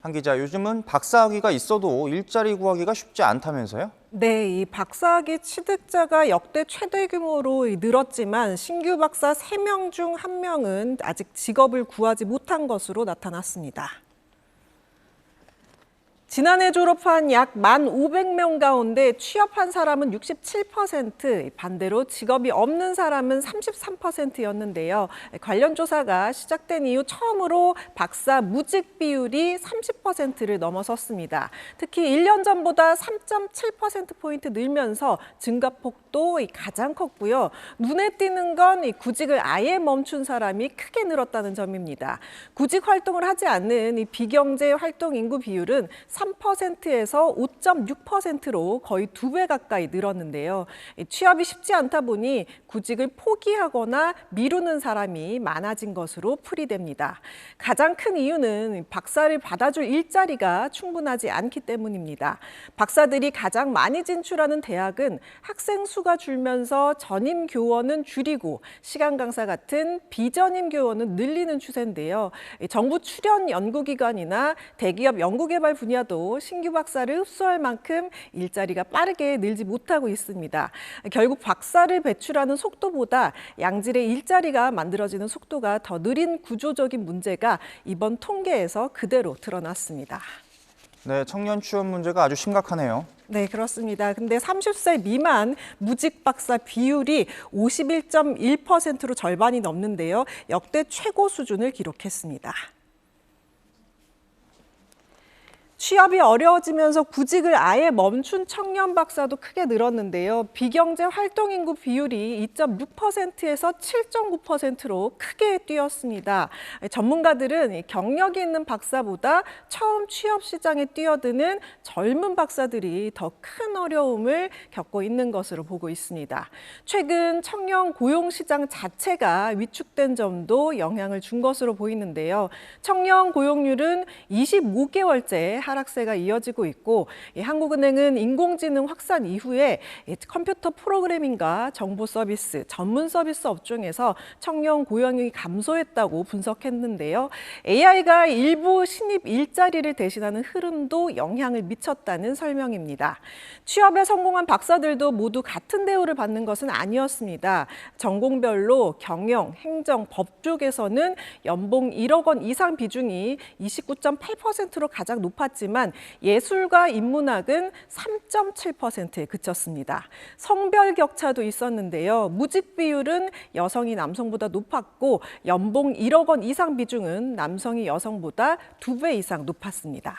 한 기자, 요즘은 박사학위가 있어도 일자리 구하기가 쉽지 않다면서요? 네, 이 박사학위 취득자가 역대 최대 규모로 늘었지만 신규 박사 3명 중 1명은 아직 직업을 구하지 못한 것으로 나타났습니다. 지난해 졸업한 약 1,500명 가운데 취업한 사람은 67%, 반대로 직업이 없는 사람은 33%였는데요. 관련 조사가 시작된 이후 처음으로 박사 무직 비율이 30%를 넘어섰습니다. 특히 1년 전보다 3.7%포인트 늘면서 증가폭도 가장 컸고요. 눈에 띄는 건 구직을 아예 멈춘 사람이 크게 늘었다는 점입니다. 구직 활동을 하지 않는 비경제 활동 인구 비율은 3%에서 5.6%로 거의 2배 가까이 늘었는데요. 취업이 쉽지 않다 보니 구직을 포기하거나 미루는 사람이 많아진 것으로 풀이됩니다. 가장 큰 이유는 박사를 받아줄 일자리가 충분하지 않기 때문입니다. 박사들이 가장 많이 진출하는 대학은 학생 수가 줄면서 전임 교원은 줄이고 시간 강사 같은 비전임 교원은 늘리는 추세인데요. 정부 출연 연구기관이나 대기업 연구개발 분야도 신규 박사를 흡수할 만큼 일자리가 빠르게 늘지 못하고 있습니다. 결국 박사를 배출하는 속도보다 양질의 일자리가 만들어지는 속도가 더 느린 구조적인 문제가 이번 통계에서 그대로 드러났습니다. 네, 청년 취업 문제가 아주 심각하네요. 네, 그렇습니다. 근데 30세 미만 무직 박사 비율이 51.1%로 절반이 넘는데요. 역대 최고 수준을 기록했습니다. 취업이 어려워지면서 구직을 아예 멈춘 청년 박사도 크게 늘었는데요. 비경제 활동 인구 비율이 2.6%에서 7.9%로 크게 뛰었습니다. 전문가들은 경력이 있는 박사보다 처음 취업 시장에 뛰어드는 젊은 박사들이 더 큰 어려움을 겪고 있는 것으로 보고 있습니다. 최근 청년 고용 시장 자체가 위축된 점도 영향을 준 것으로 보이는데요. 청년 고용률은 25개월째 하락세가 이어지고 있고, 한국은행은 인공지능 확산 이후에 컴퓨터 프로그래밍과 정보 서비스, 전문 서비스 업종에서 청년 고용이 감소했다고 분석했는데요. AI가 일부 신입 일자리를 대신하는 흐름도 영향을 미쳤다는 설명입니다. 취업에 성공한 박사들도 모두 같은 대우를 받는 것은 아니었습니다. 전공별로 경영, 행정, 법 쪽에서는 연봉 1억 원 이상 비중이 29.8%로 가장 높았지만 예술과 인문학은 3.7%에 그쳤습니다. 성별 격차도 있었는데요. 무직 비율은 여성이 남성보다 높았고 연봉 1억 원 이상 비중은 남성이 여성보다 2배 이상 높았습니다.